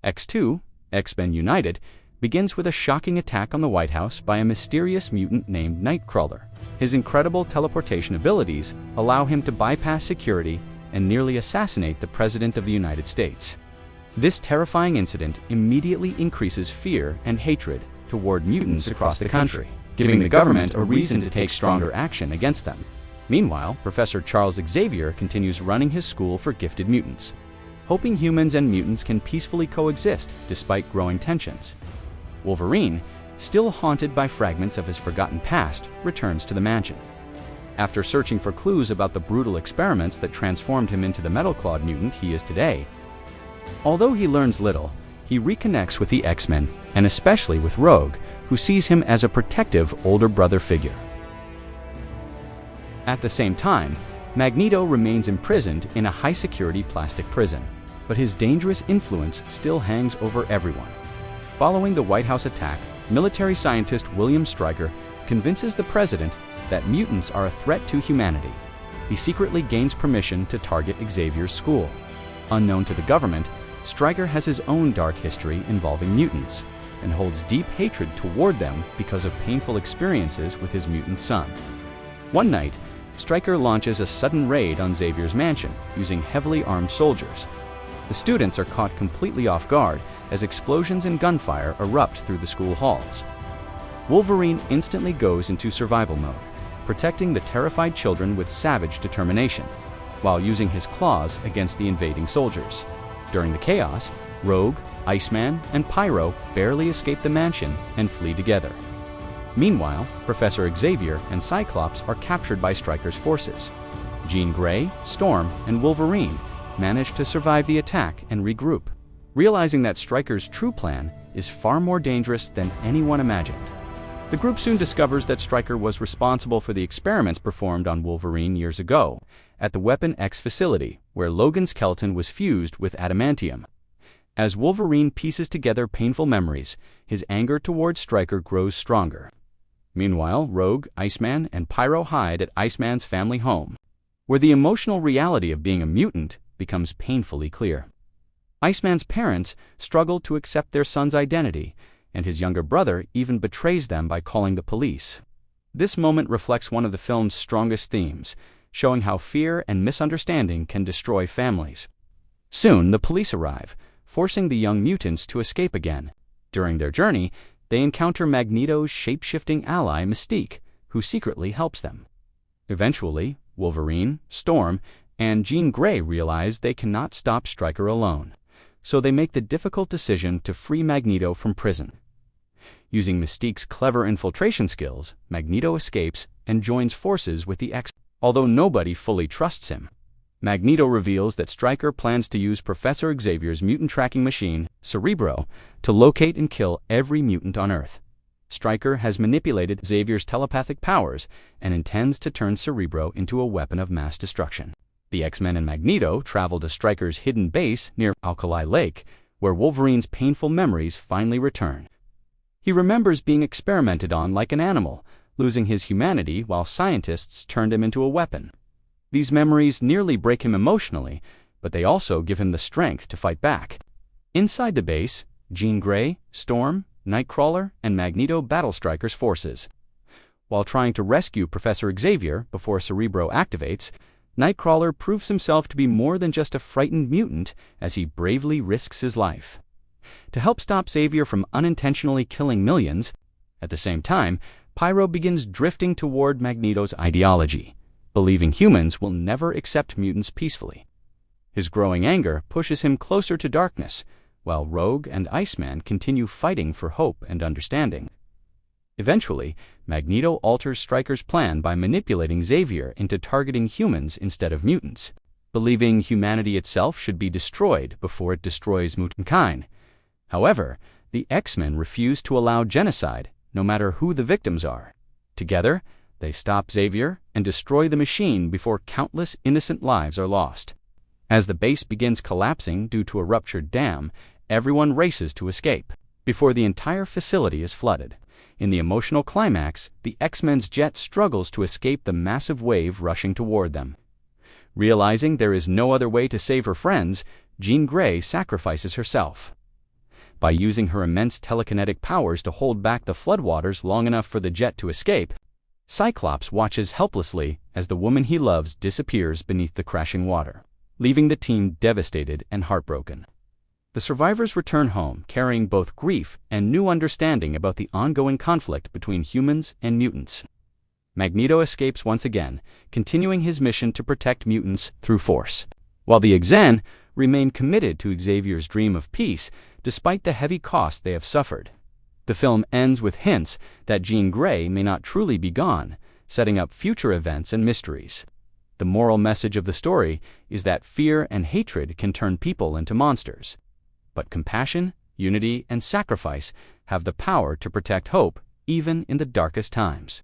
X2, X-Men United, begins with a shocking attack on the White House by a mysterious mutant named Nightcrawler. His incredible teleportation abilities allow him to bypass security and nearly assassinate the President of the United States. This terrifying incident immediately increases fear and hatred toward mutants across the country, giving the government a reason to take stronger action against them. Meanwhile, Professor Charles Xavier continues running his school for gifted mutants, hoping humans and mutants can peacefully coexist despite growing tensions. Wolverine, still haunted by fragments of his forgotten past, returns to the mansion. After searching for clues about the brutal experiments that transformed him into the metal-clawed mutant he is today, although he learns little, he reconnects with the X-Men, and especially with Rogue, who sees him as a protective older brother figure. At the same time, Magneto remains imprisoned in a high-security plastic prison, but his dangerous influence still hangs over everyone. Following the White House attack, military scientist William Stryker convinces the president that mutants are a threat to humanity. He secretly gains permission to target Xavier's school. Unknown to the government, Stryker has his own dark history involving mutants, and holds deep hatred toward them because of painful experiences with his mutant son. One night, Stryker launches a sudden raid on Xavier's mansion using heavily armed soldiers. The students are caught completely off guard as explosions and gunfire erupt through the school halls. Wolverine instantly goes into survival mode, protecting the terrified children with savage determination, while using his claws against the invading soldiers. During the chaos, Rogue, Iceman, and Pyro barely escape the mansion and flee together. Meanwhile, Professor Xavier and Cyclops are captured by Stryker's forces. Jean Grey, Storm, and Wolverine manage to survive the attack and regroup, realizing that Stryker's true plan is far more dangerous than anyone imagined. The group soon discovers that Stryker was responsible for the experiments performed on Wolverine years ago at the Weapon X facility, where Logan's skeleton was fused with adamantium. As Wolverine pieces together painful memories, his anger towards Stryker grows stronger. Meanwhile, Rogue, Iceman, and Pyro hide at Iceman's family home, where the emotional reality of being a mutant becomes painfully clear. Iceman's parents struggle to accept their son's identity, and his younger brother even betrays them by calling the police. This moment reflects one of the film's strongest themes, showing how fear and misunderstanding can destroy families. Soon, the police arrive, forcing the young mutants to escape again. During their journey, they encounter Magneto's shape-shifting ally Mystique, who secretly helps them. Eventually, Wolverine, Storm, and Jean Grey realize they cannot stop Stryker alone, so they make the difficult decision to free Magneto from prison. Using Mystique's clever infiltration skills, Magneto escapes and joins forces with the X, although nobody fully trusts him. Magneto reveals that Stryker plans to use Professor Xavier's mutant tracking machine, Cerebro, to locate and kill every mutant on Earth. Stryker has manipulated Xavier's telepathic powers and intends to turn Cerebro into a weapon of mass destruction. The X-Men and Magneto travel to Stryker's hidden base near Alkali Lake, where Wolverine's painful memories finally return. He remembers being experimented on like an animal, losing his humanity while scientists turned him into a weapon. These memories nearly break him emotionally, but they also give him the strength to fight back. Inside the base, Jean Grey, Storm, Nightcrawler, and Magneto battle Stryker's forces. While trying to rescue Professor Xavier before Cerebro activates, Nightcrawler proves himself to be more than just a frightened mutant as he bravely risks his life to help stop Xavier from unintentionally killing millions. At the same time, Pyro begins drifting toward Magneto's ideology, believing humans will never accept mutants peacefully. His growing anger pushes him closer to darkness, while Rogue and Iceman continue fighting for hope and understanding. Eventually, Magneto alters Stryker's plan by manipulating Xavier into targeting humans instead of mutants, believing humanity itself should be destroyed before it destroys mutant. However, the X-Men refuse to allow genocide, no matter who the victims are. Together, they stop Xavier and destroy the machine before countless innocent lives are lost. As the base begins collapsing due to a ruptured dam, everyone races to escape, before the entire facility is flooded. In the emotional climax, the X-Men's jet struggles to escape the massive wave rushing toward them. Realizing there is no other way to save her friends, Jean Grey sacrifices herself. By using her immense telekinetic powers to hold back the floodwaters long enough for the jet to escape, Cyclops watches helplessly as the woman he loves disappears beneath the crashing water, leaving the team devastated and heartbroken. The survivors return home carrying both grief and new understanding about the ongoing conflict between humans and mutants. Magneto escapes once again, continuing his mission to protect mutants through force, while the X-Men remain committed to Xavier's dream of peace despite the heavy cost they have suffered. The film ends with hints that Jean Grey may not truly be gone, setting up future events and mysteries. The moral message of the story is that fear and hatred can turn people into monsters, but compassion, unity, and sacrifice have the power to protect hope even in the darkest times.